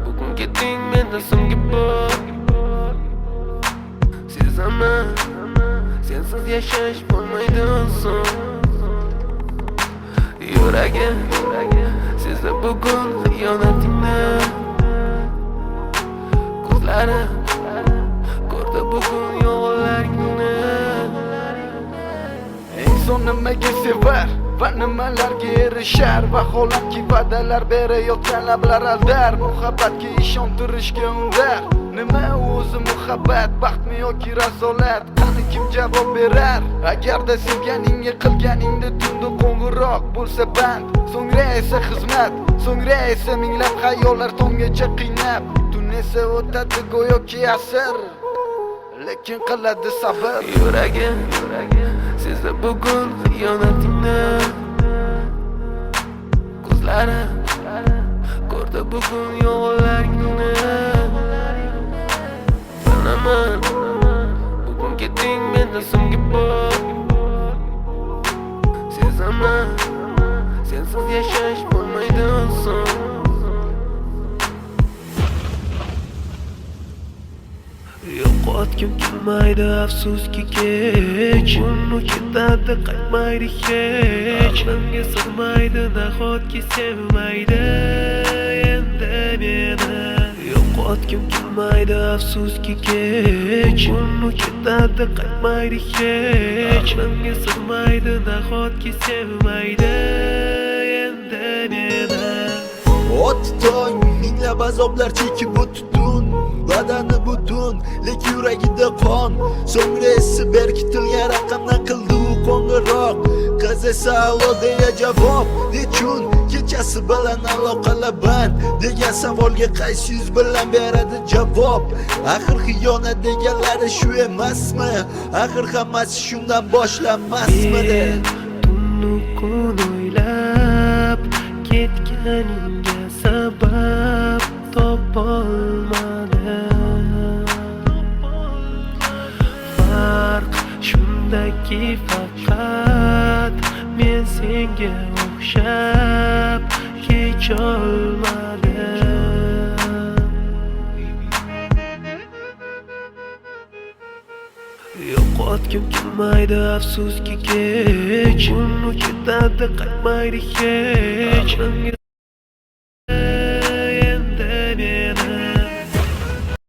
Bugun keting mendan so'nggi bor. Sezaman, sensiz yashash bo'lmaydi so'ng. Yuragim sezdi bugun xiyonatingni. Ko'zlarim ko'rdi bugun yolg'onlaringni. Inson nimaga sevar va nimalarga erishar? Vaholanki va'dalar berayotgan lablar aldar. Muhabbatga ishontirishga undar. Nima o'zi muhabbat, baxtmi yoki razolat? Qani kim javob berar? Agarda sevganingga qilganingda tunda qo'ng'iroq bo'lsa band, so'ngra esa xizmat, so'ngra esa minglab xayollar tomgacha qiynab. Tun esa o'tadi go'yoki asr, lekin qiladi sabr. Yuragim sezdi bugun xiyonatingni. Ko'zlarim ko'rdi bugun yolg'onlaringni. Bilaman, bugun keting mendan so'nggi bor. Sezaman, sensiz yashash bo'lmaydi so'ng. Yo'qotgim kelmaydi afsuski kech. Uni ketadi qaytmaydi hech. Aqlimga sig'maydi nahotki sevmaydi endi meni. Yo'qotgim kelmaydi afsuski kech. Uni ketadi qaytmaydi hech. Aqlimga sig'maydi nahotki sevmaydi endi meni. O'tdi tong, minglab azoblar chekib o'tdun. Badani butun, lek yuragida qon. So'ngra esi berkitilgan raqamdan qildi u qo'ng'iroq. Qiz esa alo deya javob. Nechun kechasi bilan aloqalar band degan savolga qaysi yuz bilan beradi javob? Axir xiyonat deganlari shu emasmi? Axir hammasi shundan boshlanmasmidi? Tunni kun o'ylab ketganingga sabab topolmadim. Farq shundaki faqat men senga o'xshab kecholmadim. Yo'qotgim kelmaydi afsuski kech. Uni ketadi qaytmaydi hech.